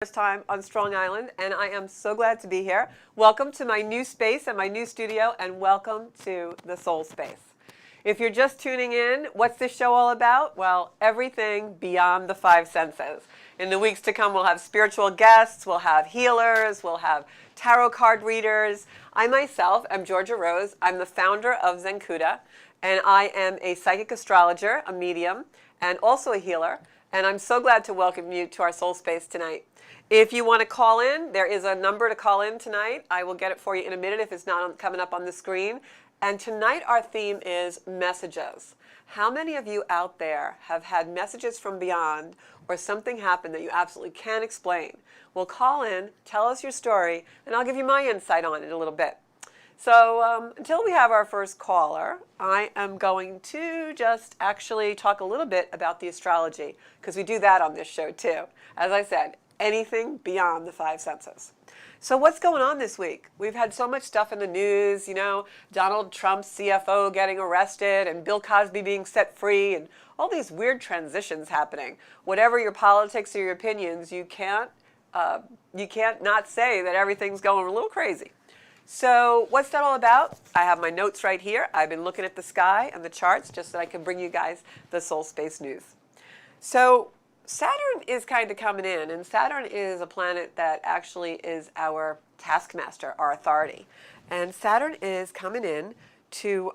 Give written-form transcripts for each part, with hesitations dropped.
First time on Strong Island, and I am so glad to be here. Welcome to my new space and my new studio, and welcome to the Soul Space. If you're just tuning in, what's this show all about? Well, everything beyond the five senses. In the weeks to come, we'll have spiritual guests, we'll have healers, we'll have tarot card readers. I myself am Georgia Rose. I'm the founder of Zencuda, and I am a psychic astrologer, a medium, and also a healer. And I'm so glad to welcome you to our Soul Space tonight. If you want to call in, there is a number to call in tonight. I will get it for you in a minute if it's not coming up on the screen. And tonight our theme is messages. How many of you out there have had messages from beyond or something happened that you absolutely can't explain? Well, call in, tell us your story, and I'll give you my insight on it a little bit. So until we have our first caller, I am going to just actually talk a little bit about the astrology, because we do that on this show too. As I said, anything beyond the five senses. So what's going on this week? We've had so much stuff in the news, you know, Donald Trump's CFO getting arrested and Bill Cosby being set free and all these weird transitions happening. Whatever your politics or your opinions, you can't not say that everything's going a little crazy. So what's that all about? I have my notes right here. I've been looking at the sky and the charts just so I can bring you guys the Soul Space news. So Saturn is kind of coming in, and Saturn is a planet that actually is our taskmaster, our authority. And Saturn is coming in to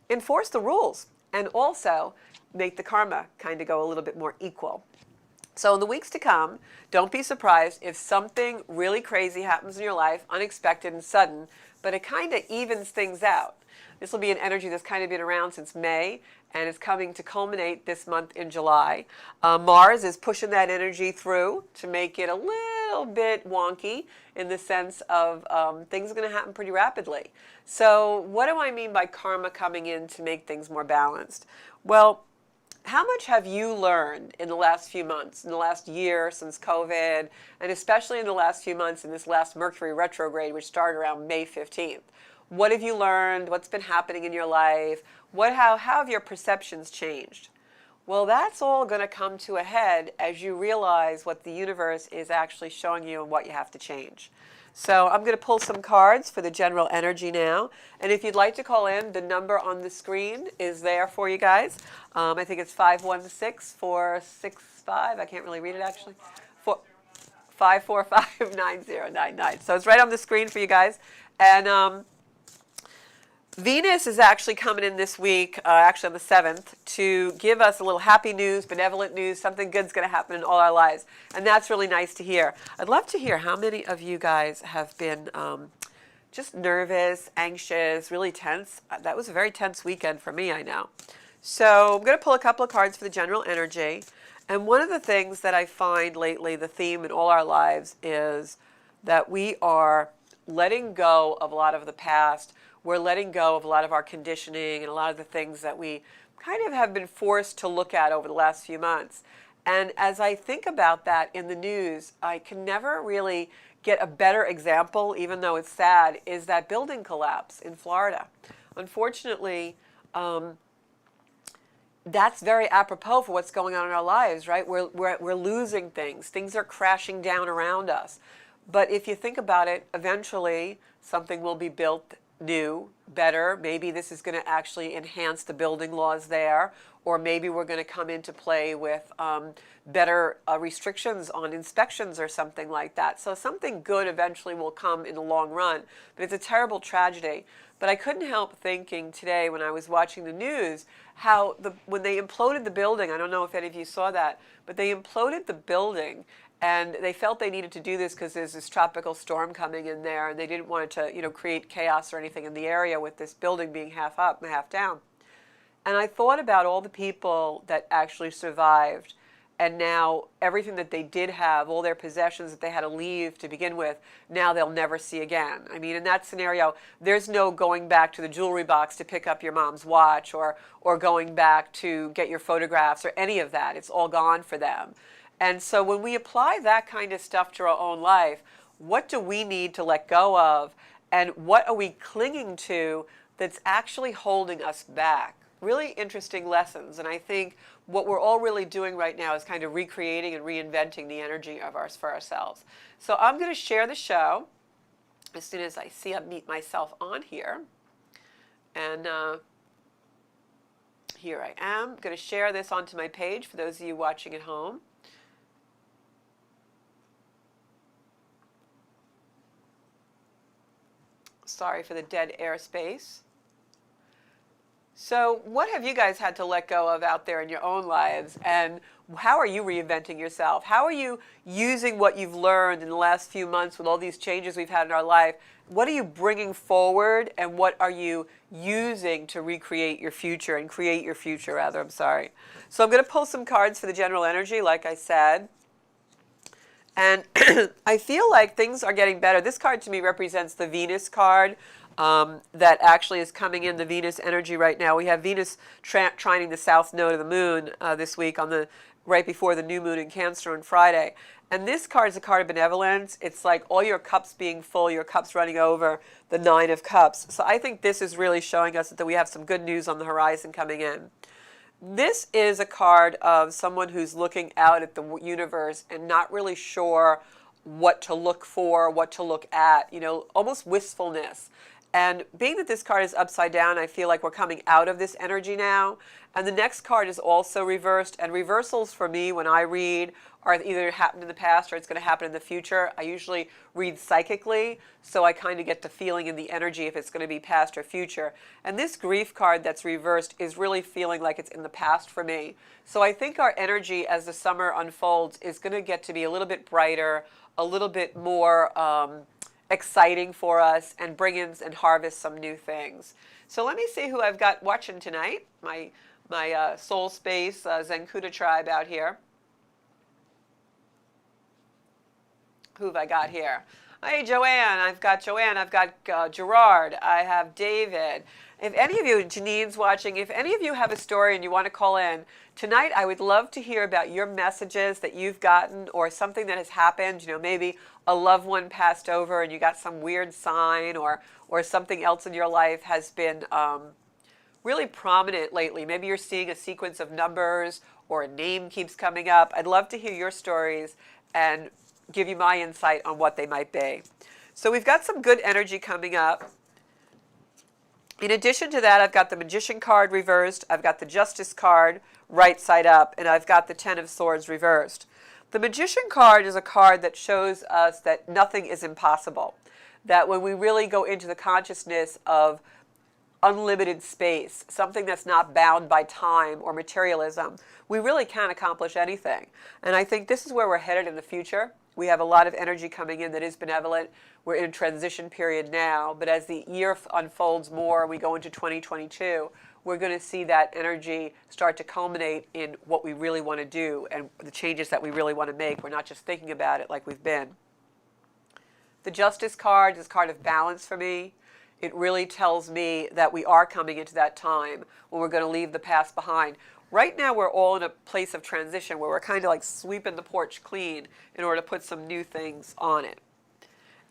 enforce the rules and also make the karma kind of go a little bit more equal. So in the weeks to come, don't be surprised if something really crazy happens in your life, unexpected and sudden, but it kind of evens things out. This will be an energy that's kind of been around since May, and it's coming to culminate this month in July. Mars is pushing that energy through to make it a little bit wonky in the sense of things are going to happen pretty rapidly. So what do I mean by karma coming in to make things more balanced? Well, how much have you learned in the last few months, in the last year since COVID, and especially in the last few months in this last Mercury retrograde, which started around May 15th? What have you learned? What's been happening in your life? How have your perceptions changed? Well, that's all going to come to a head as you realize what the universe is actually showing you and what you have to change. So I'm going to pull some cards for the general energy now. And if you'd like to call in, the number on the screen is there for you guys. I think it's 516-465. I can't really read it actually. 545-9099. So it's right on the screen for you guys. And Venus is actually coming in this week, actually on the 7th, to give us a little happy news, benevolent news, something good's going to happen in all our lives. And that's really nice to hear. I'd love to hear how many of you guys have been just nervous, anxious, really tense. That was a very tense weekend for me, I know. So I'm going to pull a couple of cards for the general energy. And one of the things that I find lately, the theme in all our lives, is that we are letting go of a lot of the past. We're letting go of a lot of our conditioning and a lot of the things that we kind of have been forced to look at over the last few months. And as I think about that in the news, I can never really get a better example, even though it's sad, is that building collapse in Florida. Unfortunately, that's very apropos for what's going on in our lives, right? We're losing things. Things are crashing down around us. But if you think about it, eventually something will be built new, better. Maybe this is going to actually enhance the building laws there, or maybe we're going to come into play with better restrictions on inspections or something like that. So something good eventually will come in the long run, but it's a terrible tragedy. But I couldn't help thinking today when I was watching the news how when they imploded the building, I don't know if any of you saw that, but they imploded the building. And they felt they needed to do this because there's this tropical storm coming in there, and they didn't want it to, create chaos or anything in the area with this building being half up and half down. And I thought about all the people that actually survived, and now everything that they did have, all their possessions that they had to leave to begin with, now they'll never see again. I mean, in that scenario, there's no going back to the jewelry box to pick up your mom's watch or going back to get your photographs or any of that. It's all gone for them. And so when we apply that kind of stuff to our own life, what do we need to let go of? And what are we clinging to that's actually holding us back? really interesting lessons. And I think what we're all really doing right now is kind of recreating and reinventing the energy of ours for ourselves. So I'm going to share the show as soon as I see I meet myself on here. And here I am. I'm going to share this onto my page for those of you watching at home. Sorry for the dead airspace. So what have you guys had to let go of out there in your own lives, and how are you reinventing yourself? How are you using what you've learned in the last few months with all these changes we've had in our life? What are you bringing forward, and what are you using to recreate your future and create your future, rather? I'm sorry. So I'm going to pull some cards for the general energy, like I said. And I feel like things are getting better. This card to me represents the Venus card. That actually is coming in, the Venus energy right now. We have Venus trining the south node of the moon this week on the right before the new moon in Cancer on Friday. And this card is a card of benevolence. It's like all your cups being full, your cups running over, the Nine of Cups. So I think this is really showing us that we have some good news on the horizon coming in. This is a card of someone who's looking out at the universe and not really sure what to look for, what to look at, you know, almost wistfulness. And being that this card is upside down, I feel like we're coming out of this energy now. And the next card is also reversed. And reversals for me, when I read, are either happened in the past or it's going to happen in the future. I usually read psychically, so I kind of get the feeling in the energy if it's going to be past or future. And this grief card that's reversed is really feeling like it's in the past for me. So I think our energy as the summer unfolds is going to get to be a little bit brighter, a little bit more exciting for us, and bring in and harvest some new things. So let me see who I've got watching tonight. My Soul Space Zenkuda tribe out here. Who have I got here? Hey, Joanne. I've got Joanne. I've got Gerard. I have David. If any of you, Janine's watching, if any of you have a story and you want to call in, tonight I would love to hear about your messages that you've gotten or something that has happened. You know, maybe a loved one passed over and you got some weird sign, or something else in your life has been really prominent lately. Maybe you're seeing a sequence of numbers or a name keeps coming up. I'd love to hear your stories and give you my insight on what they might be. So we've got some good energy coming up. In addition to that, I've got the Magician card reversed, I've got the Justice card right side up, and I've got the Ten of Swords reversed. The Magician card is a card that shows us that nothing is impossible, that when we really go into the consciousness of unlimited space, something that's not bound by time or materialism, we really can accomplish anything. And I think this is where we're headed in the future. We have a lot of energy coming in that is benevolent. We're in a transition period now, but as the year unfolds more, we go into 2022, we're going to see that energy start to culminate in what we really want to do and the changes that we really want to make. We're not just thinking about it like we've been. The Justice card is a card of balance for me. It really tells me that we are coming into that time when we're going to leave the past behind. Right now, we're all in a place of transition where we're kind of like sweeping the porch clean in order to put some new things on it.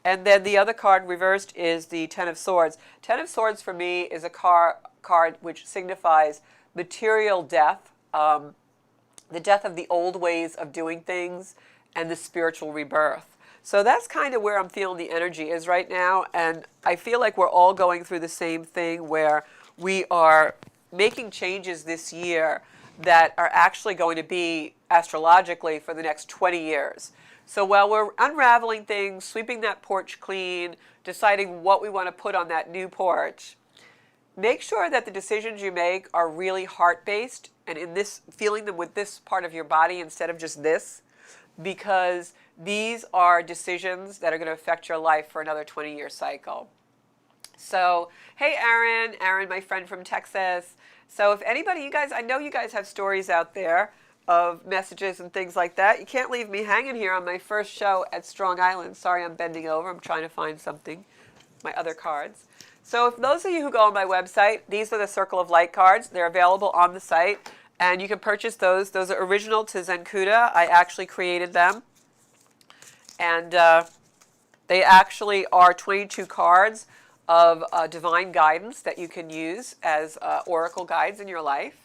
And then the other card reversed is the Ten of Swords. Ten of Swords for me is a card which signifies material death, the death of the old ways of doing things, and the spiritual rebirth. So that's kind of where I'm feeling the energy is right now. And I feel like we're all going through the same thing where we are making changes this year that are actually going to be astrologically for the next 20 years. So while we're unraveling things, sweeping that porch clean, deciding what we want to put on that new porch, make sure that the decisions you make are really heart-based and in this, feeling them with this part of your body instead of just this, because these are decisions that are going to affect your life for another 20-year cycle. So, hey, Aaron, my friend from Texas. So if anybody, you guys, I know you guys have stories out there of messages and things like that. You can't leave me hanging here on my first show at Strong Island. Sorry, I'm bending over. I'm trying to find something, my other cards. So if those of you who go on my website, these are the Circle of Light cards. They're available on the site, and you can purchase those. Those are original to Zenkuda. I actually created them. And they actually are 22 cards of divine guidance that you can use as oracle guides in your life.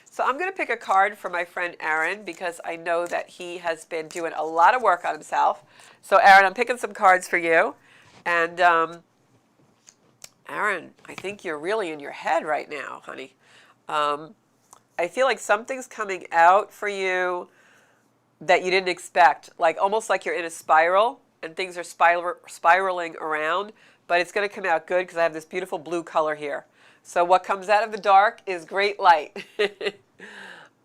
So I'm going to pick a card for my friend Aaron because I know that he has been doing a lot of work on himself. So Aaron, I'm picking some cards for you. And Aaron, I think you're really in your head right now, honey. I feel like something's coming out for you that you didn't expect, like almost like you're in a spiral and things are spiraling around, but it's going to come out good because I have this beautiful blue color here. So what comes out of the dark is great light.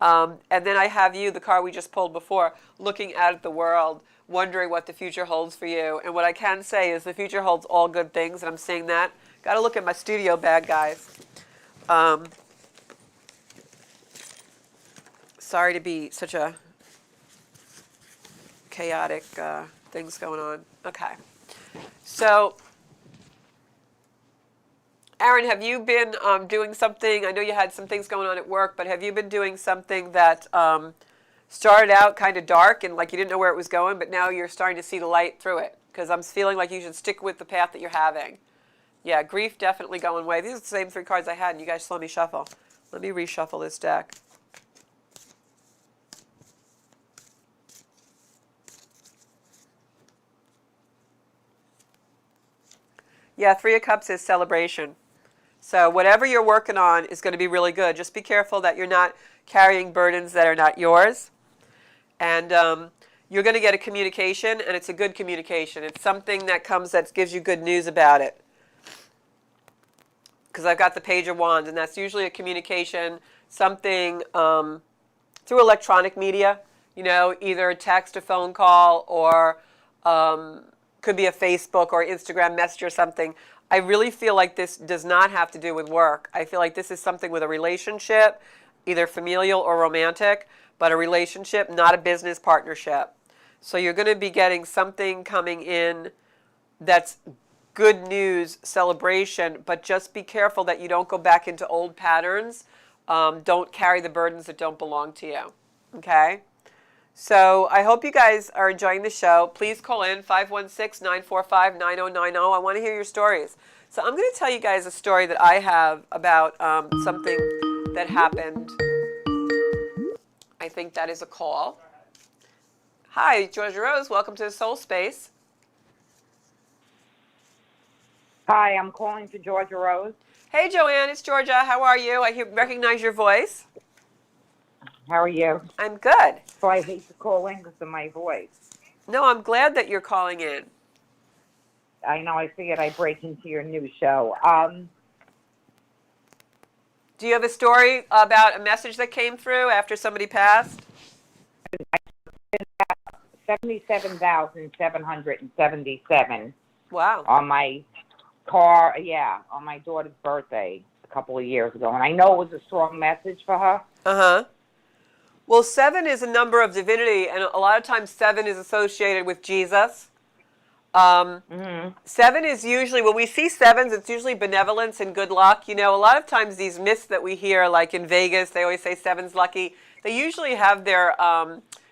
And then I have you, the card we just pulled before, looking out at the world, wondering what the future holds for you. And what I can say is the future holds all good things, and I'm seeing that. Got to look at my studio bag, guys. Sorry to be such a chaotic things going on. Okay. So, Aaron, have you been doing something? I know you had some things going on at work, but have you been doing something that started out kind of dark and like you didn't know where it was going, but now you're starting to see the light through it? Because I'm feeling like you should stick with the path that you're having. Yeah, grief definitely going away. These are the same 3 cards I had, and you guys saw me shuffle. Let me reshuffle this deck. Yeah, 3 of Cups is celebration. So whatever you're working on is going to be really good. Just be careful that you're not carrying burdens that are not yours. And you're going to get a communication, and it's a good communication. It's something that comes that gives you good news about it. Because I've got the Page of Wands, and that's usually a communication, something through electronic media, you know, either a text, a phone call, or could be a Facebook or Instagram message or something. I really feel like this does not have to do with work. I feel like this is something with a relationship, either familial or romantic, but a relationship, not a business partnership. So you're going to be getting something coming in that's good news, celebration, but just be careful that you don't go back into old patterns. Don't carry the burdens that don't belong to you. Okay? So I hope you guys are enjoying the show. Please call in 516-945-9090. I want to hear your stories. So I'm going to tell you guys a story that I have about something that happened. I think that is a call. Hi, Georgia Rose. Welcome to the Soul Space. Hi, I'm calling for Georgia Rose. Hey, Joanne. It's Georgia. How are you? I recognize your voice. How are you? I'm good. So I hate to call in because of my voice. No, I'm glad that you're calling in. I know, I figured I'd break into your new show. Do you have a story about a message that came through after somebody passed? 77,777 Wow. on my car, on my daughter's birthday a couple of years ago. And I know it was a strong message for her. Uh-huh. Well, 7 is a number of divinity, and a lot of times 7 is associated with Jesus. 7 is usually, when we see 7s, it's usually benevolence and good luck. You know, a lot of times these myths that we hear, like in Vegas, they always say 7's lucky. They usually have their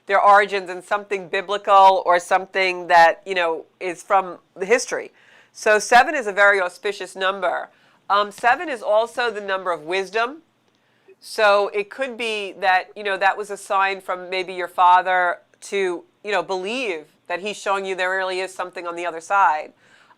origins in something biblical or something that, you know, is from the history. So 7 is a very auspicious number. 7 is also the number of wisdom. So it could be that, you know, that was a sign from maybe your father to, you know, believe that he's showing you there really is something on the other side.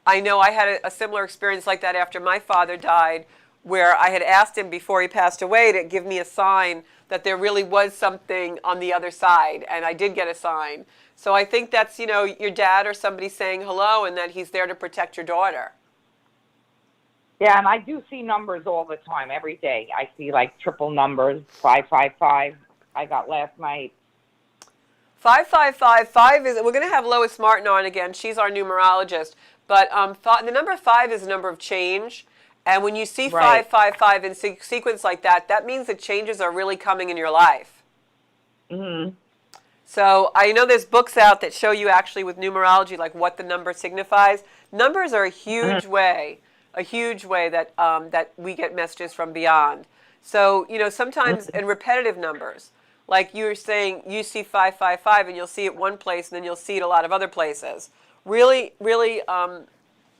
I know I had a similar experience like that after my father died, where I had asked him before he passed away to give me a sign that there really was something on the other side, and I did get a sign. So I think that's, you know, your dad or somebody saying hello and that he's there to protect your daughter. Yeah, and I do see numbers all the time, every day. I see like triple numbers, 555 I got last night. 555 is, we're going to have Lois Martin on again. She's our numerologist. But the number 5 is a number of change. And when you see 555 in sequence like that, that means that changes are really coming in your life. Mm-hmm. So I know there's books out that show you actually with numerology, like what the number signifies. Numbers are a huge way that that we get messages from beyond. So, you know, sometimes in repetitive numbers, like you were saying, you see 555 and you'll see it one place and then you'll see it a lot of other places. Really,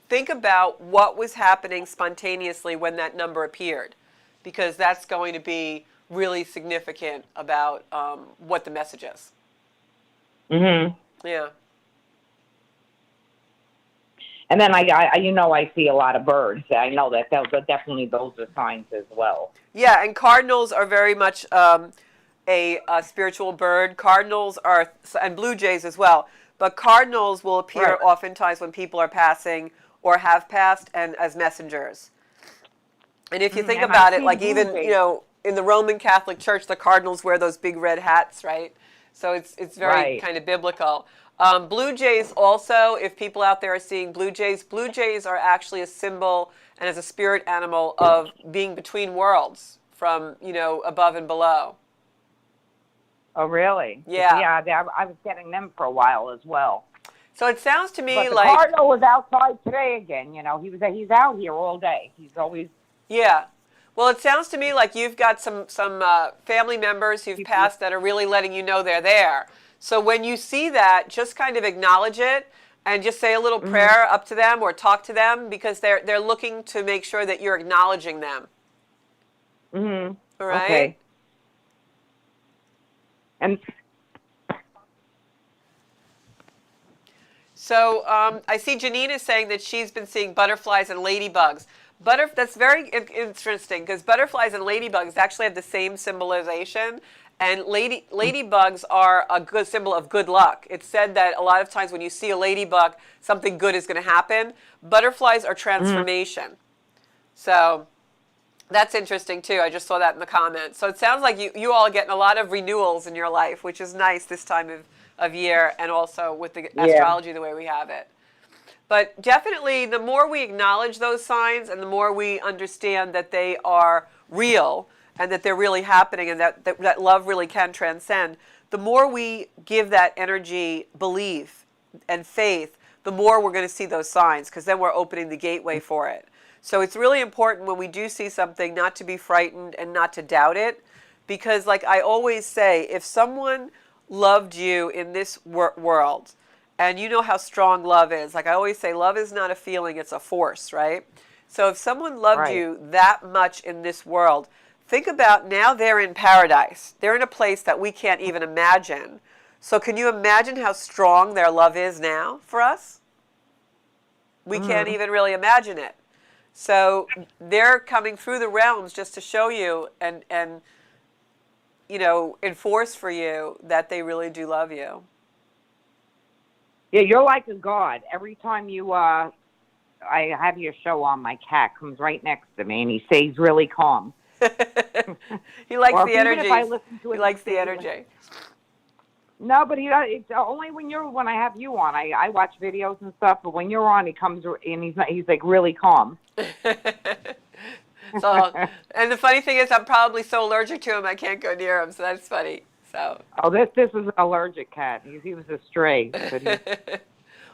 think think about what was happening spontaneously when that number appeared, because that's going to be really significant about what the message is. Mhm. Yeah. And then I see a lot of birds. I know that those are signs as well. Yeah, and cardinals are very much a spiritual bird. Cardinals are, and blue jays as well. But cardinals will appear Right. oftentimes when people are passing or have passed, and as messengers. And if you think and about I've it, seen like blue even jays. in the Roman Catholic Church, the cardinals wear those big red hats, right? So it's very Right. kind of biblical. Blue jays also, if people out there are seeing blue jays are actually a symbol and as a spirit animal of being between worlds, from above and below. Oh, really? Yeah. Yeah, I was getting them for a while as well. So it sounds to me But the like, cardinal was outside today again. He's out here all day. He's always. yeah. Well, it sounds to me like you've got some family members who've passed that are really letting you know they're there. So when you see that, just kind of acknowledge it and just say a little prayer up to them or talk to them, because they're looking to make sure that you're acknowledging them. Mhm. All right? Okay. And So I see Janine is saying that she's been seeing butterflies and ladybugs. That's very interesting, because butterflies and ladybugs actually have the same symbolization. And ladybugs are a good symbol of good luck. It's said that a lot of times when you see a ladybug, something good is going to happen. Butterflies are transformation. So that's interesting too. I just saw that in the comments. So it sounds like you all are getting a lot of renewals in your life, which is nice this time of year, and also with the astrology the way we have it. But definitely, the more we acknowledge those signs and the more we understand that they are real and that they're really happening, and that love really can transcend, the more we give that energy belief and faith, the more we're going to see those signs, because then we're opening the gateway for it. So it's really important when we do see something not to be frightened and not to doubt it, because like I always say, if someone loved you in this world, and you know how strong love is, like I always say, love is not a feeling, it's a force, right? So if someone loved you that much in this world, think about, now they're in paradise. They're in a place that we can't even imagine. So can you imagine how strong their love is now for us? We can't even really imagine it. So they're coming through the realms just to show you and enforce for you that they really do love you. Yeah, you're like a god. Every time I have your show on, my cat comes right next to me, and he stays really calm. He likes Or the even energy. if I listen to it, He likes the energy. No, but it's only when I have you on. I watch videos and stuff, but when you're on, he comes and he's like really calm. So, and the funny thing is, I'm probably so allergic to him I can't go near him. So that's funny. So. Oh, this is an allergic cat. He was a stray. But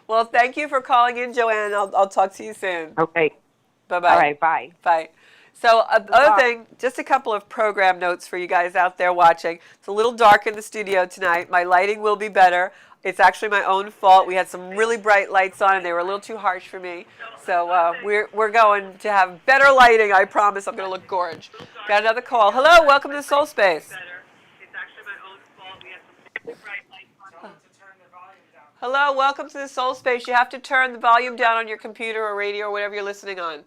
well, thank you for calling in, Joanne. I'll talk to you soon. Okay. Bye-bye. All right, bye. Bye. So other thing, just a couple of program notes for you guys out there watching. It's a little dark in the studio tonight. My lighting will be better. It's actually my own fault. We had some really bright lights on, and they were a little too harsh for me. So we're going to have better lighting. I promise. I'm going to look gorge. Got another call. Hello, welcome to Soul Space. Hello, welcome to the Soul Space. You have to turn the volume down on your computer or radio or whatever you're listening on.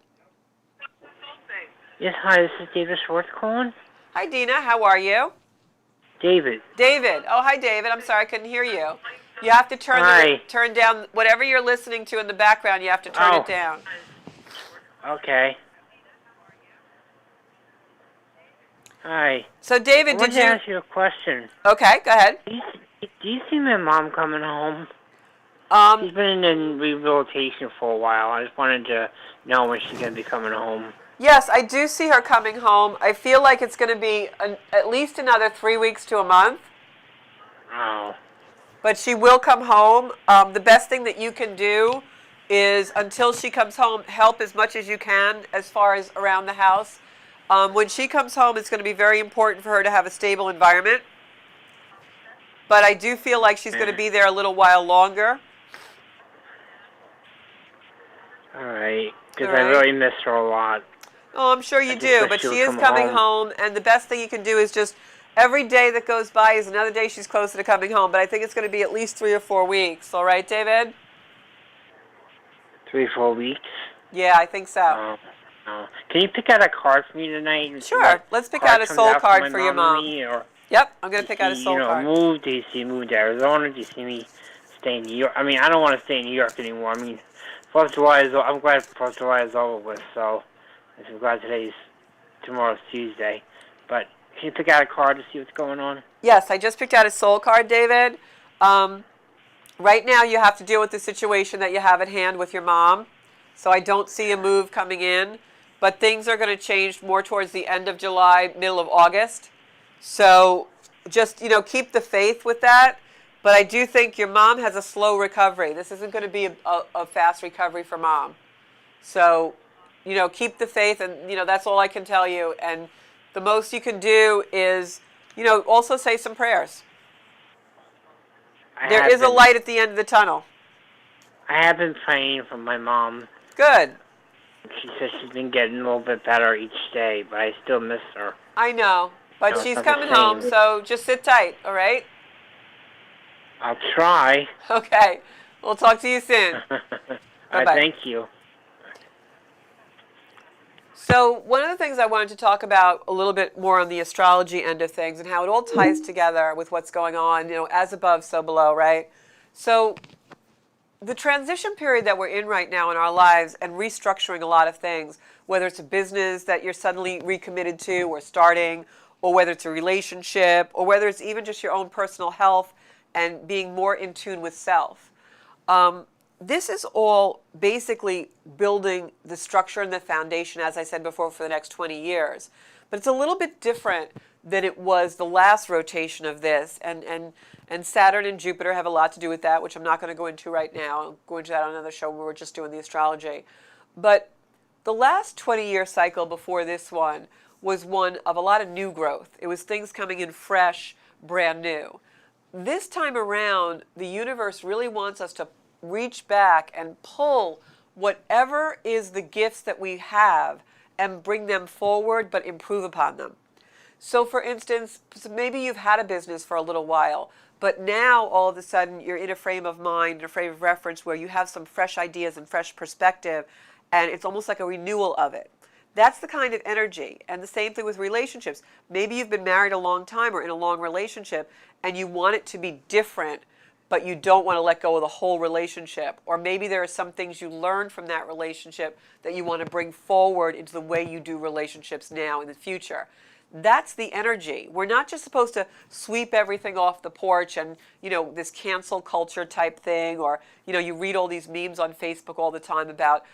Yes, hi, this is David Schwartz calling. Hi, Dina. How are you? David. David. Oh, hi, David. I'm sorry, I couldn't hear you. You have to turn down whatever you're listening to in the background. You have to turn it down. Okay. Hi. So, David, I wanted to ask you a question. Okay, go ahead. Do you see my mom coming home? She's been in rehabilitation for a while. I just wanted to know when she's going to be coming home. Yes, I do see her coming home. I feel like it's going to be at least another 3 weeks to a month. Oh. But she will come home. The best thing that you can do is, until she comes home, help as much as you can as far as around the house. When she comes home, it's going to be very important for her to have a stable environment. But I do feel like she's going to be there a little while longer. All right, because All I right. really miss her a lot. Oh, I'm sure you I just do, wish but she she would is come coming home. home, and the best thing you can do is just every day that goes by is another day she's closer to coming home. But I think it's going to be at least 3 or 4 weeks. All right, David? 3, 4 weeks. Yeah, I think so. Oh, oh. Can you pick out a card for me tonight and see Sure. what Let's pick out card a comes soul out for card my for your mom and mom. me? Or Yep, I'm going do to you pick out a see, soul card. move? Do you see move to Arizona? Do you see me stay in New York? I mean, I don't want to stay in New York anymore. I mean, 4th of July is. I'm glad 4th of July is over with. So I'm glad tomorrow's Tuesday. But can you pick out a card to see what's going on? Yes, I just picked out a soul card, David. Right now, you have to deal with the situation that you have at hand with your mom. So I don't see a move coming in, but things are going to change more towards the end of July, middle of August. So just, keep the faith with that. But I do think your mom has a slow recovery. This isn't going to be a fast recovery for mom. So, keep the faith, and, that's all I can tell you. And the most you can do is, also say some prayers. There is a light at the end of the tunnel. I have been praying for my mom. Good. She says she's been getting a little bit better each day, but I still miss her. I know, but No, it's she's not the coming home, same. so just sit tight, all right? I'll try. Okay. We'll talk to you soon. Bye-bye. Thank you. So one of the things I wanted to talk about a little bit more on the astrology end of things and how it all ties together with what's going on, as above, so below, right? So the transition period that we're in right now in our lives and restructuring a lot of things, whether it's a business that you're suddenly recommitted to or starting, or whether it's a relationship, or whether it's even just your own personal health and being more in tune with self. This is all basically building the structure and the foundation, as I said before, for the next 20 years. But it's a little bit different than it was the last rotation of this. And Saturn and Jupiter have a lot to do with that, which I'm not going to go into right now. I'll go into that on another show where we're just doing the astrology. But the last 20-year cycle before this one was one of a lot of new growth. It was things coming in fresh, brand new. This time around, the universe really wants us to reach back and pull whatever is the gifts that we have and bring them forward, but improve upon them. So for instance, maybe you've had a business for a little while, but now all of a sudden you're in a frame of mind, a frame of reference where you have some fresh ideas and fresh perspective, and it's almost like a renewal of it. That's the kind of energy. And the same thing with relationships. Maybe you've been married a long time or in a long relationship and you want it to be different, but you don't want to let go of the whole relationship. Or maybe there are some things you learned from that relationship that you want to bring forward into the way you do relationships now in the future. That's the energy. We're not just supposed to sweep everything off the porch and, this cancel culture type thing, or, you read all these memes on Facebook all the time about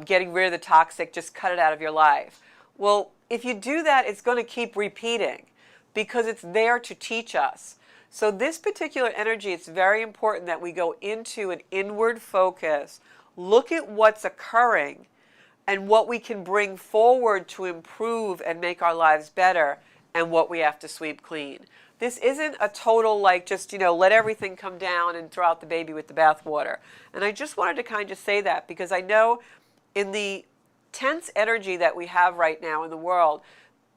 getting rid of the toxic, just cut it out of your life. Well, if you do that, it's going to keep repeating because it's there to teach us. So this particular energy, it's very important that we go into an inward focus, look at what's occurring and what we can bring forward to improve and make our lives better, and what we have to sweep clean. This isn't a total just, let everything come down and throw out the baby with the bathwater. And I just wanted to kind of say that because I know in the tense energy that we have right now in the world,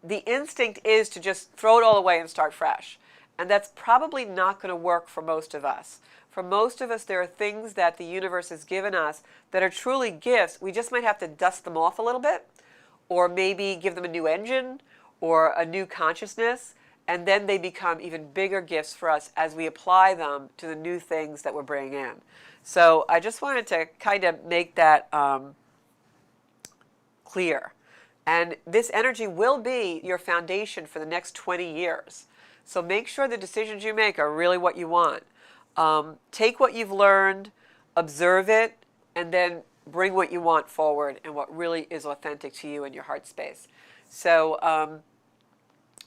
the instinct is to just throw it all away and start fresh. And that's probably not going to work for most of us. For most of us, there are things that the universe has given us that are truly gifts. We just might have to dust them off a little bit, or maybe give them a new engine or a new consciousness, and then they become even bigger gifts for us as we apply them to the new things that we're bringing in. So I just wanted to kind of make that clear. And this energy will be your foundation for the next 20 years. So make sure the decisions you make are really what you want. Take what you've learned, observe it, and then bring what you want forward and what really is authentic to you in your heart space. So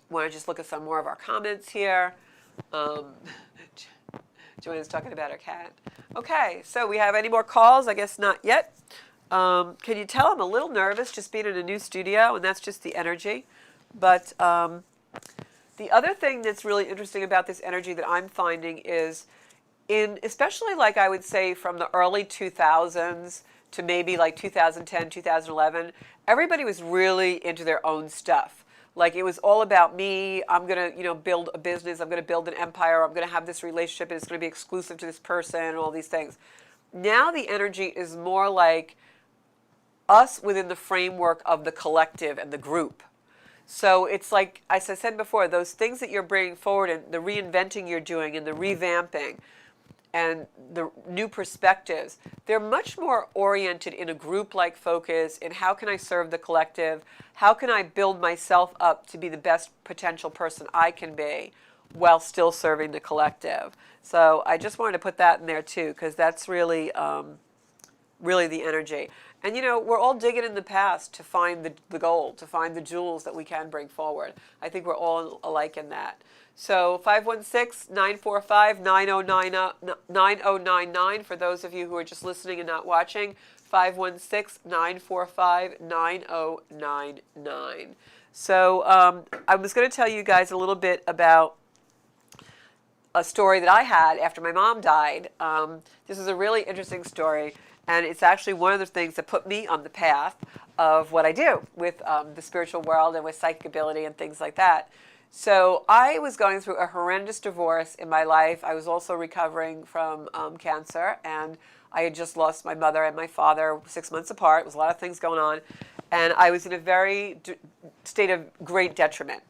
want to just look at some more of our comments here. Joanne's talking about her cat. Okay, so we have any more calls? I guess not yet. Can you tell I'm a little nervous just being in a new studio, and that's just the energy. But the other thing that's really interesting about this energy that I'm finding is especially I would say from the early 2000s to maybe like 2010, 2011, everybody was really into their own stuff. Like it was all about me. I'm going to, build a business. I'm going to build an empire. I'm going to have this relationship and it's going to be exclusive to this person and all these things. Now the energy is more like us within the framework of the collective and the group. So it's like, as I said before, those things that you're bringing forward and the reinventing you're doing and the revamping and the new perspectives, they're much more oriented in a group-like focus in how can I serve the collective, how can I build myself up to be the best potential person I can be while still serving the collective. So I just wanted to put that in there too, because that's really, really the energy. And we're all digging in the past to find the gold, to find the jewels that we can bring forward. I think we're all alike in that. So 516-945-9099 for those of you who are just listening and not watching. 516-945-9099. So I was going to tell you guys a little bit about a story that I had after my mom died. This is a really interesting story, and it's actually one of the things that put me on the path of what I do with the spiritual world and with psychic ability and things like that. So I was going through a horrendous divorce in my life. I was also recovering from cancer, and I had just lost my mother and my father 6 months apart. There was a lot of things going on, and I was in a very state of great detriment.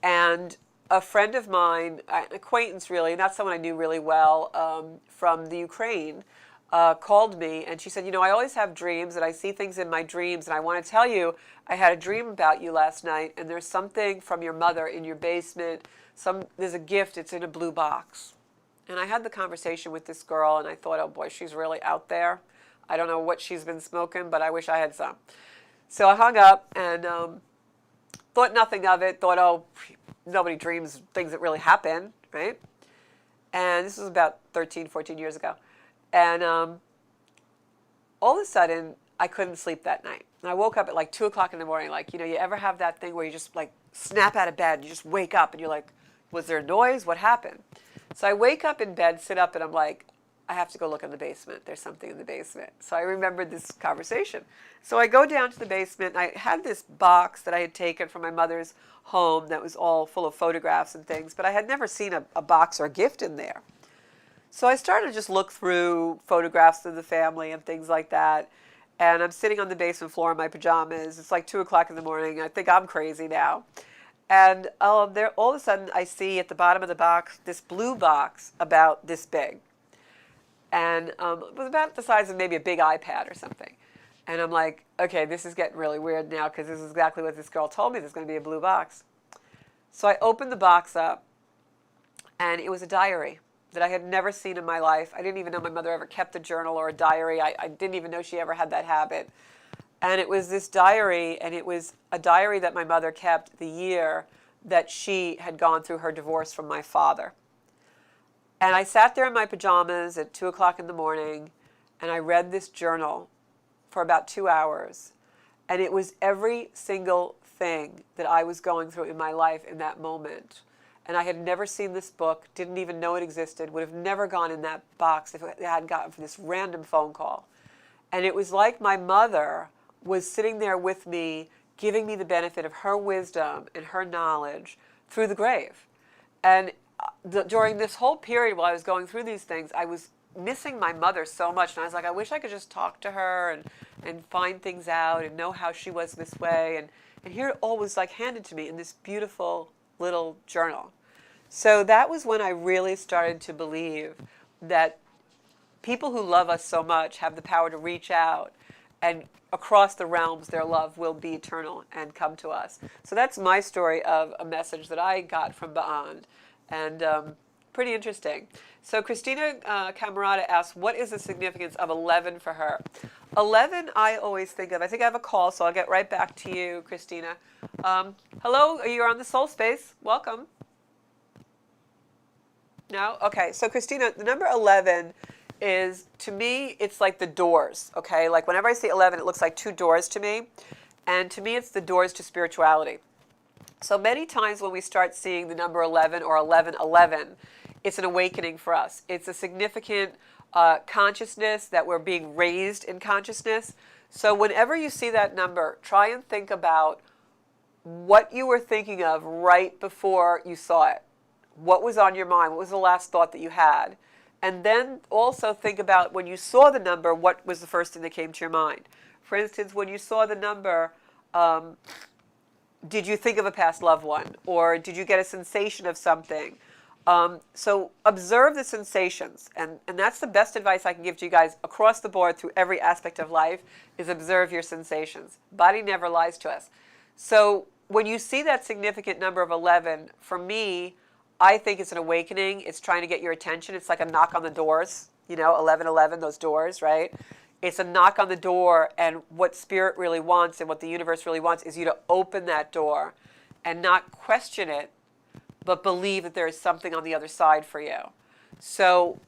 And a friend of mine, an acquaintance really, not someone I knew really well, from the Ukraine, called me, and she said, I always have dreams, and I see things in my dreams, and I want to tell you, I had a dream about you last night, and there's something from your mother in your basement. There's a gift. It's in a blue box. And I had the conversation with this girl, and I thought, oh boy, she's really out there. I don't know what she's been smoking, but I wish I had some. So I hung up and thought nothing of it. Thought, oh, nobody dreams things that really happen, right? And this was about 13, 14 years ago. And all of a sudden, I couldn't sleep that night. And I woke up at like 2 o'clock in the morning. Like, you ever have that thing where you just like snap out of bed and you just wake up and you're like, was there a noise? What happened? So I wake up in bed, sit up, and I'm like, I have to go look in the basement. There's something in the basement. So I remembered this conversation. So I go down to the basement, and I had this box that I had taken from my mother's home that was all full of photographs and things, but I had never seen a box or a gift in there. So I started to just look through photographs of the family and things like that. And I'm sitting on the basement floor in my pajamas. It's like 2 o'clock in the morning. I think I'm crazy now. And there, all of a sudden, I see at the bottom of the box, this blue box about this big. And it was about the size of maybe a big iPad or something. And I'm like, okay, this is getting really weird now because this is exactly what this girl told me. There's going to be a blue box. So I opened the box up, and it was a diary that I had never seen in my life. I didn't even know my mother ever kept a journal or a diary. I didn't even know she ever had that habit. And it was this diary, and it was a diary that my mother kept the year that she had gone through her divorce from my father. And I sat there in my pajamas at 2 o'clock in the morning, and I read this journal for about 2 hours. And it was every single thing that I was going through in my life in that moment. And I had never seen this book, didn't even know it existed, would have never gone in that box if it hadn't gotten for this random phone call. And it was like my mother was sitting there with me, giving me the benefit of her wisdom and her knowledge through the grave. And during this whole period while I was going through these things, I was missing my mother so much. And I was like, I wish I could just talk to her and find things out and know how she was this way. And here it all was like handed to me in this beautiful little journal. So that was when I really started to believe that people who love us so much have the power to reach out, and across the realms their love will be eternal and come to us. So that's my story of a message that I got from beyond, and pretty interesting. So Christina Camerata asks, what is the significance of 11 for her? 11 I always think of, I think I have a call, so I'll get right back to you, Christina. Hello, you're on the Soul Space. Welcome. No? Okay, so Christina, the number 11 is, to me, it's like the doors, okay? Like whenever I see 11, it looks like 2 doors to me. And to me, it's the doors to spirituality. So many times when we start seeing the number 11 or 1111, it's an awakening for us. It's a significant consciousness that we're being raised in consciousness. So whenever you see that number, try and think about what you were thinking of right before you saw it. What was on your mind? What was the last thought that you had? And then also think about when you saw the number, what was the first thing that came to your mind? For instance, when you saw the number, did you think of a past loved one? Or did you get a sensation of something? So observe the sensations. And that's the best advice I can give to you guys across the board through every aspect of life is observe your sensations. Body never lies to us. So when you see that significant number of 11, for me, I think it's an awakening. It's trying to get your attention. It's like a knock on the doors, 1111, those doors, right? It's a knock on the door, and what Spirit really wants and what the universe really wants is you to open that door and not question it, but believe that there is something on the other side for you. So,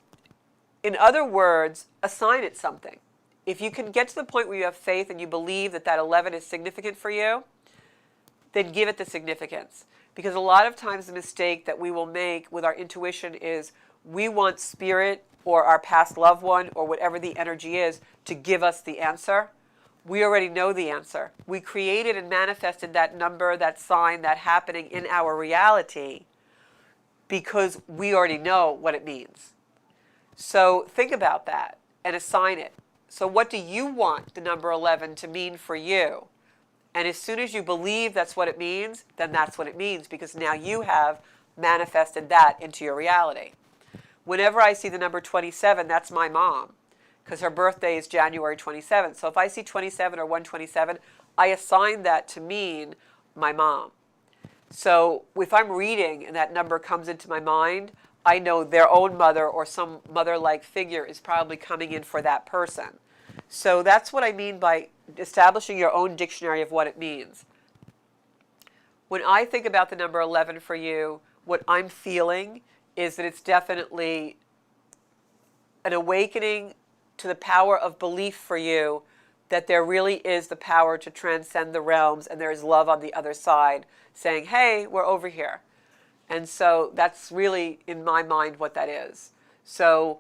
in other words, assign it something. If you can get to the point where you have faith and you believe that that 11 is significant for you, then give it the significance. Because a lot of times the mistake that we will make with our intuition is we want Spirit or our past loved one or whatever the energy is to give us the answer. We already know the answer. We created and manifested that number, that sign, that happening in our reality because we already know what it means. So think about that and assign it. So what do you want the number 11 to mean for you? And as soon as you believe that's what it means, then that's what it means because now you have manifested that into your reality. Whenever I see the number 27, that's my mom because her birthday is January 27th. So if I see 27 or 127, I assign that to mean my mom. So if I'm reading and that number comes into my mind, I know their own mother or some mother-like figure is probably coming in for that person. So that's what I mean by establishing your own dictionary of what it means. When I think about the number 11 for you, what I'm feeling is that it's definitely an awakening to the power of belief for you that there really is the power to transcend the realms and there is love on the other side saying, hey, we're over here. And so that's really, in my mind, what that is. So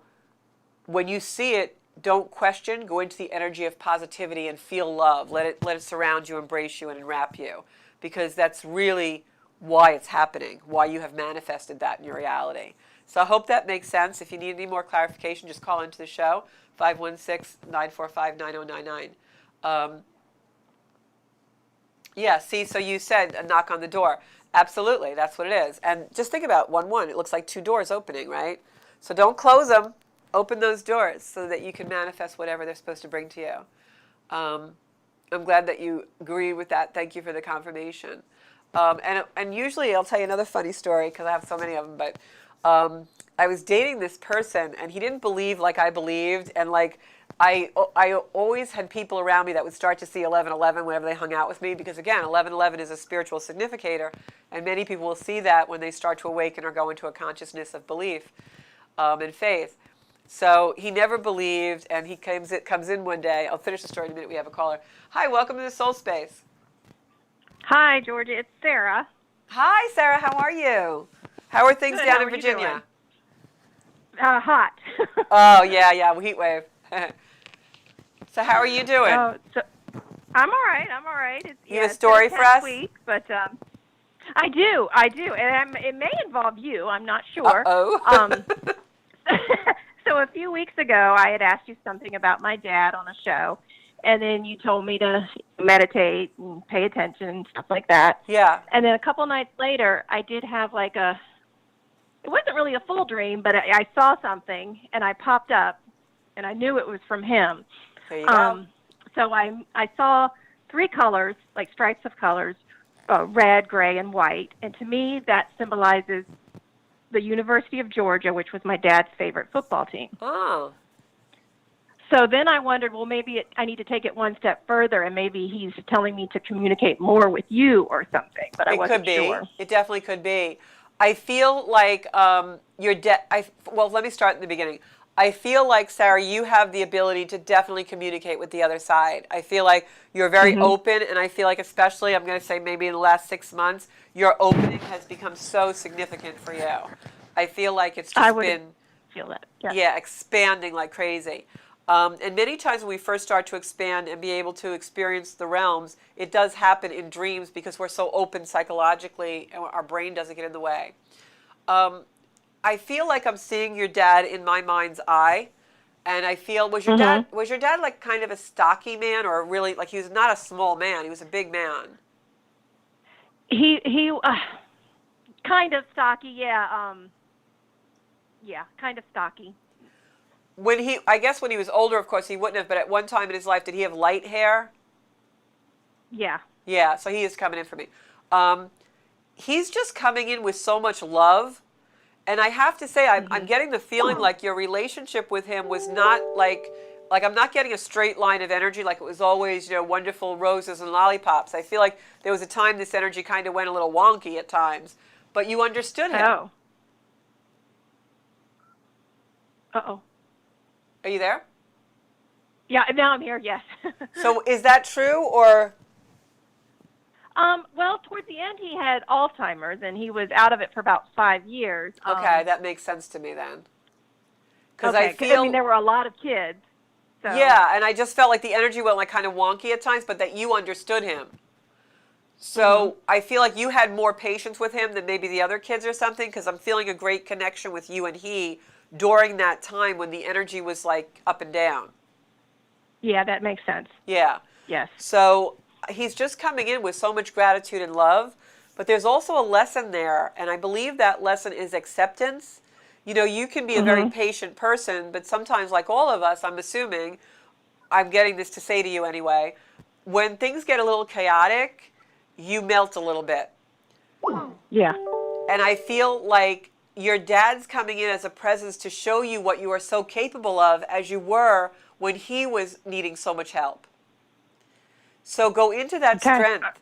when you see it, don't question, go into the energy of positivity and feel love. Let it surround you, embrace you, and enwrap you. Because that's really why it's happening, why you have manifested that in your reality. So I hope that makes sense. If you need any more clarification, just call into the show, 516-945-9099. Yeah, see, so you said a knock on the door. Absolutely, that's what it is. And just think about 1-1. It looks like two doors opening, right? So don't close them. Open those doors so that you can manifest whatever they're supposed to bring to you. I'm glad that you agree with that. Thank you for the confirmation. And usually I'll tell you another funny story because I have so many of them. But I was dating this person and he didn't believe like I believed. And like I always had people around me that would start to see 1111 whenever they hung out with me. Because again, 1111 is a spiritual significator. And many people will see that when they start to awaken or go into a consciousness of belief and faith. So he never believed, and he comes in one day. I'll finish the story in a minute. We have a caller. Hi, welcome to the Soul Space. Hi, Georgia. It's Sarah. Hi, Sarah. How are you? How are things Good. down How in are you Virginia? Hot. Oh, yeah, heat wave. So how are you doing? So I'm all right. It's, You have a story it's for us? Week, but I do, and it may involve you. I'm not sure. Uh-oh. So a few weeks ago, I had asked you something about my dad on a show, and then you told me to meditate and pay attention and stuff like that. Yeah. And then a couple nights later, I did have like it wasn't really a full dream, but I saw something, and I popped up, and I knew it was from him. There you go. So I saw 3 colors, like stripes of colors, red, gray, and white, and to me that symbolizes the University of Georgia, which was my dad's favorite football team. Oh. So then I wondered, well, maybe I need to take it one step further, and maybe he's telling me to communicate more with you or something, but I wasn't sure. It definitely could be. I feel like well, let me start in the beginning. I feel like, Sarah, you have the ability to definitely communicate with the other side. I feel like you're very open, and I feel like especially, I'm going to say maybe in the last 6 months, your opening has become so significant for you. I feel like it's I just would been, feel that. Yes. yeah, expanding like crazy. And many times when we first start to expand and be able to experience the realms, it does happen in dreams because we're so open psychologically and our brain doesn't get in the way. I feel like I'm seeing your dad in my mind's eye. And I feel, was your dad like kind of a stocky man, or really like he was not a small man, he was a big man? He kind of stocky, yeah. Yeah, kind of stocky. I guess when he was older, of course he wouldn't have, but at one time in his life, did he have light hair? Yeah. Yeah, so he is coming in for me. He's just coming in with so much love. And I have to say, I'm getting the feeling like your relationship with him was not like I'm not getting a straight line of energy like it was always, wonderful roses and lollipops. I feel like there was a time this energy kind of went a little wonky at times, but you understood him. Oh. Uh-oh. Are you there? Yeah, now I'm here, yes. So is that true, or? Well, towards the end, he had Alzheimer's, and he was out of it for about 5 years. Okay, that makes sense to me then. Because okay, I feel, I mean, there were a lot of kids. So. yeah, and I just felt like the energy went like kind of wonky at times, but that you understood him. So I feel like you had more patience with him than maybe the other kids or something, because I'm feeling a great connection with you and he during that time when the energy was like up and down. Yeah, that makes sense. Yeah. Yes. So he's just coming in with so much gratitude and love, but there's also a lesson there, and I believe that lesson is acceptance. You can be a very patient person, but sometimes, like all of us, I'm assuming, I'm getting this to say to you anyway, when things get a little chaotic, you melt a little bit. Yeah. And I feel like your dad's coming in as a presence to show you what you are so capable of as you were when he was needing so much help. So go into that strength.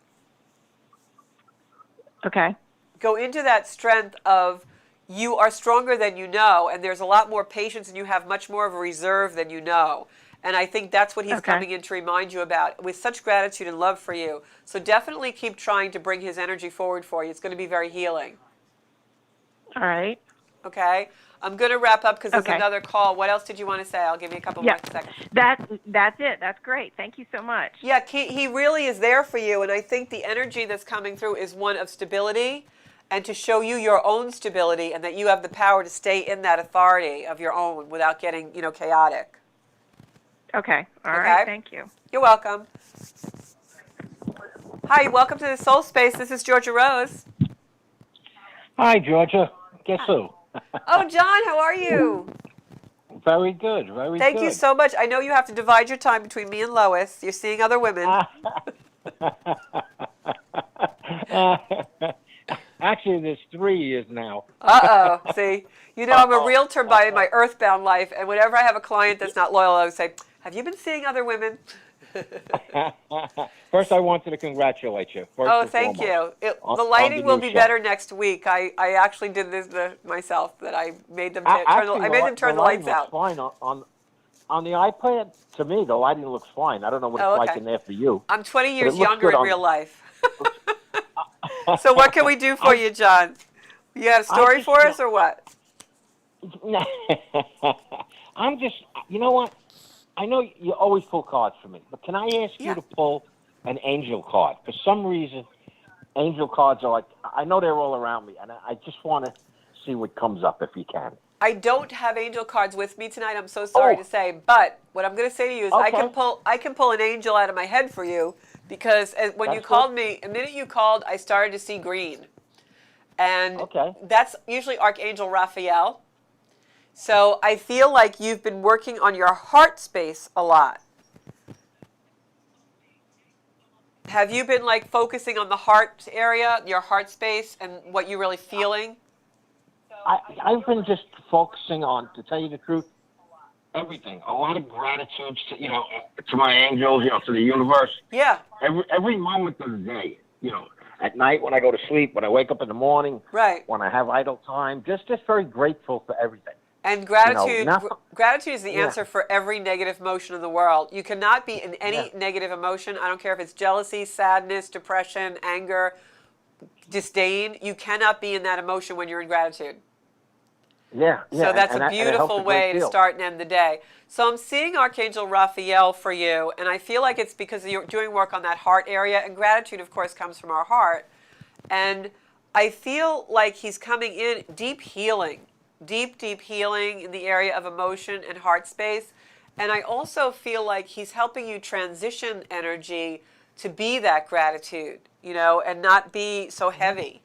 Okay. Go into that strength of you are stronger than you know, and there's a lot more patience, and you have much more of a reserve than you know. And I think that's what he's coming in to remind you about with such gratitude and love for you. So definitely keep trying to bring his energy forward for you. It's going to be very healing. All right. Okay? I'm going to wrap up because there's another call. What else did you want to say? I'll give you a couple more seconds. That's it. That's great. Thank you so much. Yeah, he really is there for you, and I think the energy that's coming through is one of stability and to show you your own stability and that you have the power to stay in that authority of your own without getting, chaotic. Okay. All right. Thank you. You're welcome. Hi, welcome to the Soul Space. This is Georgia Rose. Hi, Georgia. Guess who? Oh, John, how are you? Very good, very good. Thank you so much. I know you have to divide your time between me and Lois. You're seeing other women. Actually, there's 3 years now. Uh-oh. See, I'm a realtor by my earthbound life, and whenever I have a client that's not loyal, I would say, have you been seeing other women? First, I wanted to congratulate you. Thank you. The lighting will be better next week. I actually did this myself, that I made them turn the lights out. Fine. On the iPad, to me, the lighting looks fine. I don't know what it's like in there for you. I'm 20 years younger in real life. So what can we do for you, John? You have a story for us or what? I'm just, you know what? I know you always pull cards for me, but can I ask you to pull an angel card? For some reason, angel cards are like, I know they're all around me, and I just want to see what comes up if you can. I don't have angel cards with me tonight. I'm so sorry to say, but what I'm going to say to you is I can pull an angel out of my head for you, because when you called me, the minute you called, I started to see green. And that's usually Archangel Raphael. So I feel like you've been working on your heart space a lot. Have you been focusing on the heart area, your heart space, and what you're really feeling? I've been just focusing on, to tell you the truth, everything. A lot of gratitude, to my angels, to the universe. Yeah. Every moment of the day, at night when I go to sleep, when I wake up in the morning, when I have idle time, just very grateful for everything. And gratitude, gratitude is the answer for every negative emotion in the world. You cannot be in any negative emotion. I don't care if it's jealousy, sadness, depression, anger, disdain. You cannot be in that emotion when you're in gratitude. Yeah, yeah. So that's and a that- and it helps beautiful a great way to deal. start and end the day. So I'm seeing Archangel Raphael for you, and I feel like it's because you're doing work on that heart area, and gratitude, of course, comes from our heart. And I feel like he's coming in deep healing, deep healing in the area of emotion and heart space. And I also feel like he's helping you transition energy to be that gratitude, and not be so heavy.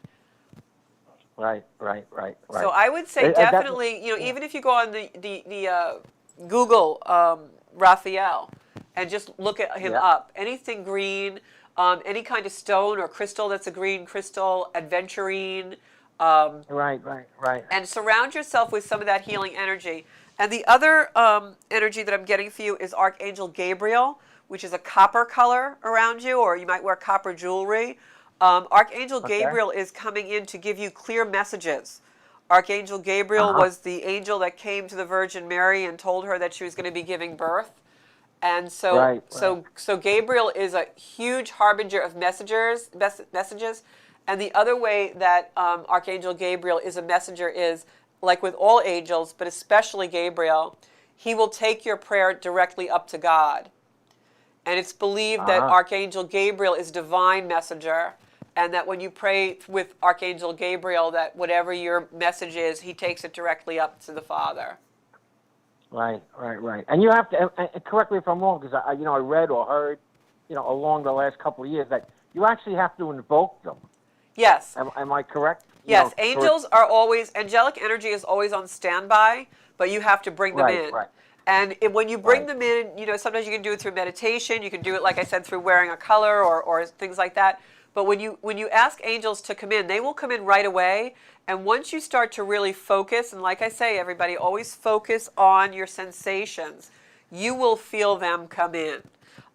Right. So I would say That- definitely, even if you go on the Google Raphael and just look at him Yeah. up, anything green, any kind of stone or crystal that's a green crystal, adventurine, Right. and surround yourself with some of that healing energy. And the other energy that I'm getting for you is Archangel Gabriel, which is a copper color around you, or you might wear copper jewelry. Archangel Okay. Gabriel is coming in to give you clear messages. Archangel Gabriel Uh-huh. was the angel that came to the Virgin Mary and told her that she was going to be giving birth. And so, Right. so Gabriel is a huge harbinger of messages. And the other way that Archangel Gabriel is a messenger is, like with all angels, but especially Gabriel, he will take your prayer directly up to God. And it's believed that Uh-huh. Archangel Gabriel is divine messenger, and that when you pray with Archangel Gabriel, that whatever your message is, he takes it directly up to the Father. Right. And you have to, and correct me if I'm wrong, because I read or heard, along the last couple of years that you actually have to invoke them. Yes. Am I correct? Yes, angels are always, angelic energy is always on standby, but you have to bring them in. Right. And when you bring Right. them in, sometimes you can do it through meditation. You can do it, like I said, through wearing a color or things like that. But when you ask angels to come in, they will come in right away. And once you start to really focus, and like I say, everybody, always focus on your sensations, you will feel them come in.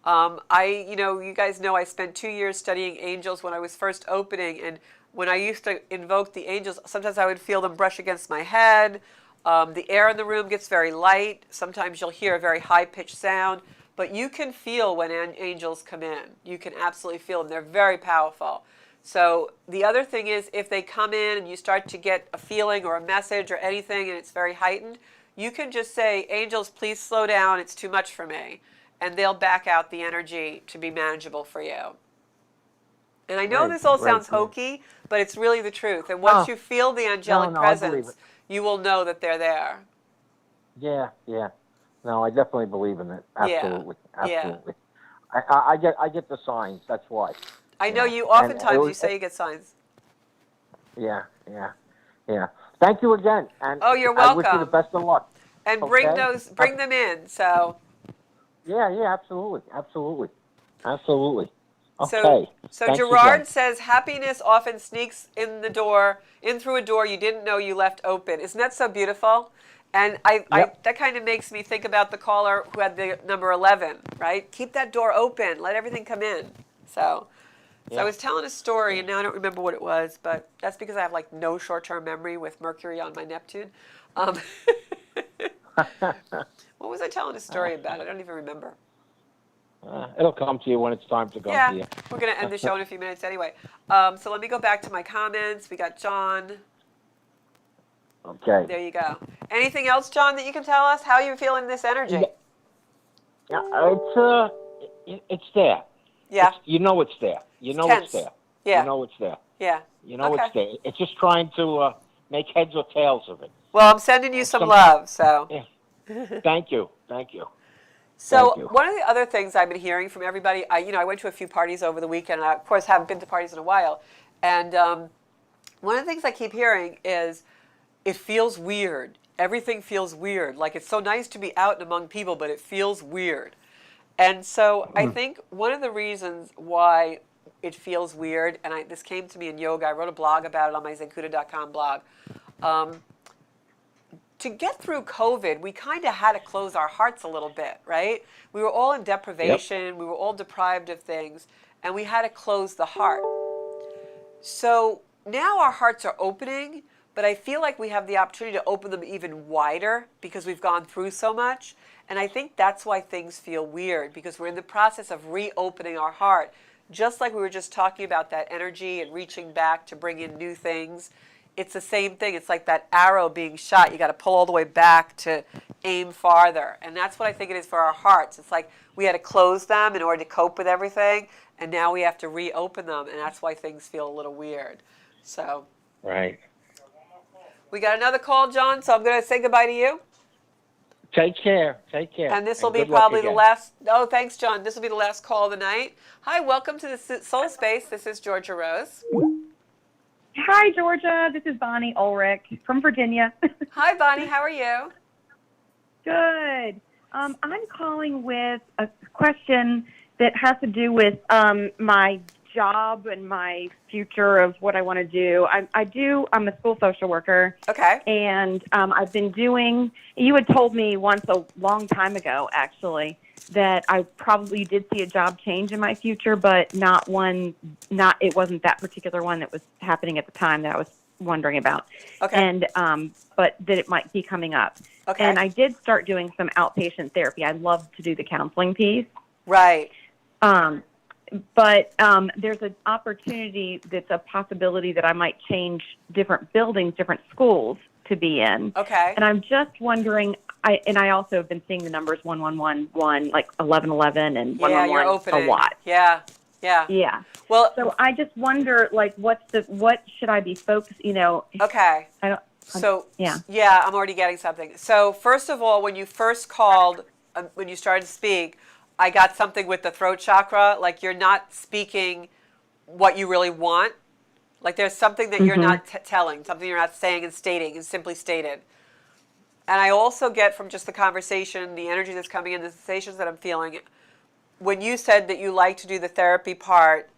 You guys know I spent 2 years studying angels when I was first opening, and when I used to invoke the angels, sometimes I would feel them brush against my head. The air in the room gets very light. Sometimes you'll hear a very high-pitched sound, but you can feel when angels come in. You can absolutely feel them. They're very powerful. So the other thing is, if they come in and you start to get a feeling or a message or anything and it's very heightened, you can just say, angels, please slow down. It's too much for me. And they'll back out the energy to be manageable for you. And I know Right, this all right, sounds right. hokey, but it's really the truth. And once you feel the angelic No, I believe presence, it. you will know that they're there. Yeah. No, I definitely believe in it. Absolutely. Yeah. I get the signs. That's why. I know you And oftentimes it you was- say you get signs. Yeah. Thank you again. And Oh, you're I wish you the welcome. best of luck. And Okay. bring them in. So Yeah, absolutely. so Okay. so Thanks Gerard again. says happiness often sneaks in through a door you didn't know you left open. Isn't that so beautiful? And Yep. that kind of makes me think about the caller who had the number 11, right? Keep that door open. Let everything come in. So I Yeah. was telling a story, and now I don't remember what it was, but that's because I have like no short-term memory with Mercury on my Neptune. What was I telling a story about? I don't even remember. It'll come to you when it's time to come to Yeah, you. we're going to end the show in a few minutes anyway. So let me go back to my comments. We got John. Okay. There you go. Anything else, John, that you can tell us? How are you feeling this energy? Yeah, it's there. Yeah. You know it's there. You know tense. it's there. Yeah. You know it's there. Yeah. You know Okay. it's there. It's just trying to make heads or tails of it. Well, I'm sending you some Some- love, so. Yeah. Thank you. So Thank you. one of the other things I've been hearing from everybody, I went to a few parties over the weekend. And I, of course, haven't been to parties in a while. And one of the things I keep hearing is it feels weird. Everything feels weird. Like it's so nice to be out and among people, but it feels weird. And so I think one of the reasons why it feels weird, and this came to me in yoga, I wrote a blog about it on my Zenkuda.com blog. To get through COVID, we kind of had to close our hearts a little bit, right? We were all in deprivation, we were all deprived of things, and we had to close the heart. So now our hearts are opening, but I feel like we have the opportunity to open them even wider because we've gone through so much. And I think that's why things feel weird, because we're in the process of reopening our heart. Just like we were just talking about that energy and reaching back to bring in new things. it's the same thing. It's like that arrow being shot. You got to pull all the way back to aim farther. And that's what I think it is for our hearts. It's like we had to close them in order to cope with everything, and now we have to reopen them, and that's why things feel a little weird. So Right. we got another call, John, so I'm going to say goodbye to you. Take care. Take care. And this will be good luck probably the again. last. Oh, thanks, John. This will be the last call of the night. Hi, welcome to the Soul Space. This is Georgia Rose. Hi, Georgia. This is Bonnie Ulrich from Virginia. Hi, Bonnie. How are you? Good. I'm calling with a question that has to do with my job and my future of what I want to do. I'm a school social worker, Okay. and I've been doing, you had told me once a long time ago, actually, that I probably did see a job change in my future, but it wasn't that particular one that was happening at the time that I was wondering about. Okay. And, but that it might be coming up. Okay. And I did start doing some outpatient therapy. I love to do the counseling piece. Right. But there's an opportunity that's a possibility that I might change different buildings, different schools to be in. Okay. And I'm just wondering, I also have been seeing the numbers 111, like 1111 and Yeah, you're 111 opening. a lot. Yeah. Yeah. Yeah. Well, So I just wonder, like, what should I be focused, okay. I don't, So, yeah. yeah, I'm already getting something. So, first of all, when you first called, when you started to speak, I got something with the throat chakra, like you're not speaking what you really want. Like there's something that you're not telling, something you're not saying and stating, is simply stated. And I also get from just the conversation, the energy that's coming in, the sensations that I'm feeling. When you said that you like to do the therapy part,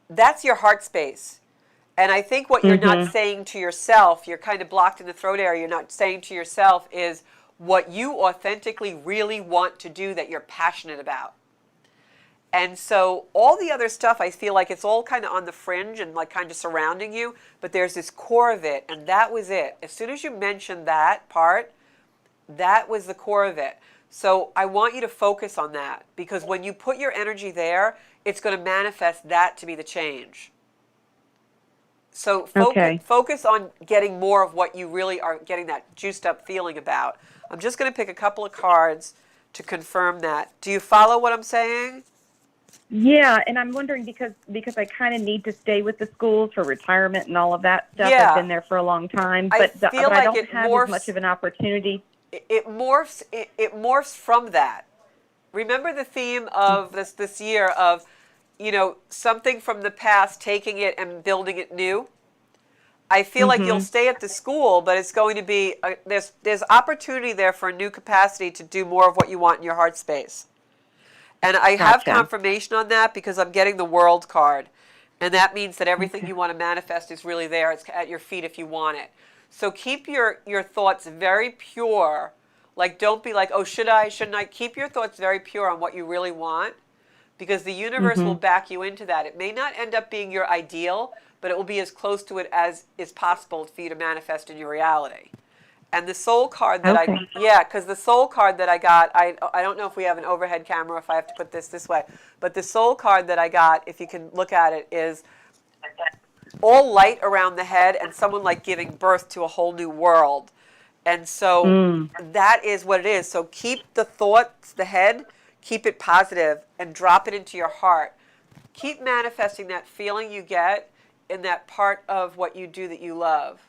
that's your heart space. And I think what you're not saying to yourself, you're kind of blocked in the throat area, you're not saying to yourself is what you authentically really want to do that you're passionate about. And so all the other stuff, I feel like it's all kind of on the fringe and like kind of surrounding you, but there's this core of it, and that was it. As soon as you mentioned that part, that was the core of it. So I want you to focus on that, because when you put your energy there, it's going to manifest that to be the change. So focus on getting more of what you really are getting that juiced up feeling about. I'm just going to pick a couple of cards to confirm that. Do you follow what I'm saying? Yeah, and I'm wondering because I kind of need to stay with the schools for retirement and all of that stuff. Yeah. I've been there for a long time, I but feel I like don't it have morphs- as much of an opportunity. It morphs from that. Remember the theme of this year of, something from the past, taking it and building it new. I feel like you'll stay at the school, but it's going to be there's opportunity there for a new capacity to do more of what you want in your heart space. And I have Gotcha. confirmation on that because I'm getting the World card, and that means that everything you want to manifest is really there. It's at your feet if you want it. So keep your thoughts very pure. Like, don't be like, oh, should I, shouldn't I? Keep your thoughts very pure on what you really want, because the universe will back you into that. It may not end up being your ideal, but it will be as close to it as is possible for you to manifest in your reality. And the soul card that because the soul card that I got, I don't know if we have an overhead camera, if I have to put this way, but the soul card that I got, if you can look at it, is all light around the head and someone like giving birth to a whole new world. And so that is what it is. So keep the thoughts, the head, keep it positive and drop it into your heart. Keep manifesting that feeling you get in that part of what you do that you love.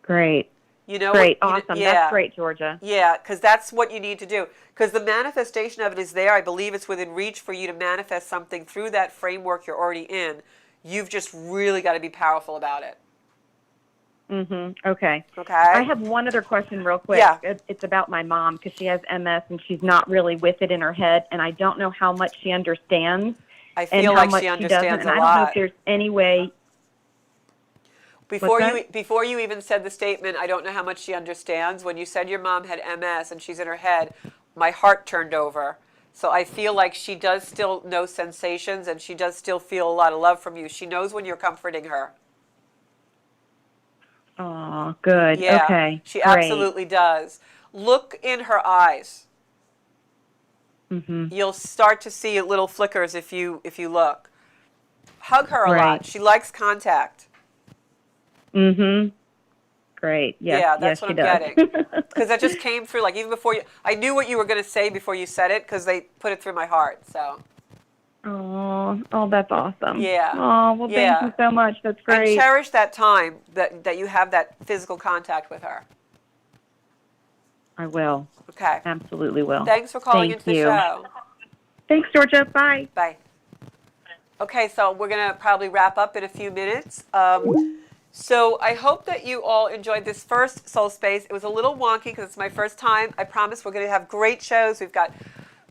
Great. Great, Awesome. That's great, Georgia. Yeah, because that's what you need to do. Because the manifestation of it is there. I believe it's within reach for you to manifest something through that framework you're already in. You've just really got to be powerful about it. Okay. Okay? I have one other question real quick. Yeah. It's about my mom because she has MS and she's not really with it in her head, and I don't know how much she understands. I and feel how like much she doesn't, understands and a I don't know lot. if there's any way. Before What's you even said the statement, I don't know how much she understands. When you said your mom had MS and she's in her head, my heart turned over. So I feel like she does still know sensations and she does still feel a lot of love from you. She knows when you're comforting her. Oh, good. Yeah, Okay. she Great. absolutely does. Look in her eyes. You'll start to see little flickers if you look. Hug her a lot. Right. She likes contact. Mm-hmm. Great. Yes, Yeah, that's yes, what she I'm does. getting. Because that just came through, like even before you, I knew what you were going to say before you said it because they put it through my heart. So, Oh, that's awesome. Yeah. Oh, well, thank Yeah. you so much. That's and great. cherish that time that you have that physical contact with her. I will. Okay. Absolutely will. Thanks for calling Thank into the you. show. Thanks, Georgia. Bye. Bye. Okay, so we're going to probably wrap up in a few minutes. So I hope that you all enjoyed this first Soul Space. It was a little wonky because it's my first time. I promise we're going to have great shows. We've got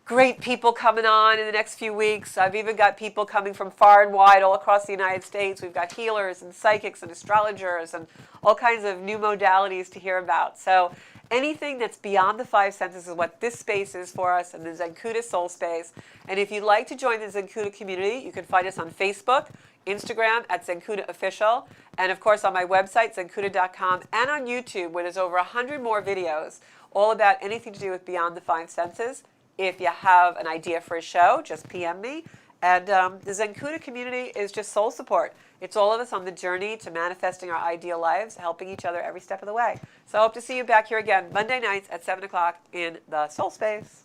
great people coming on in the next few weeks. I've even got people coming from far and wide all across the United States. We've got healers and psychics and astrologers and all kinds of new modalities to hear about. So anything that's beyond the five senses is what this space is for us in the Zencuda Soul Space. And if you'd like to join the Zencuda community, you can find us on Facebook, Instagram at Zencuda Official, and of course on my website, zencuda.com, and on YouTube, where there's over 100 more videos all about anything to do with beyond the five senses. If you have an idea for a show, just PM me. And the Zencuda community is just soul support. It's all of us on the journey to manifesting our ideal lives, helping each other every step of the way. So I hope to see you back here again Monday nights at 7 o'clock in the Soul Space.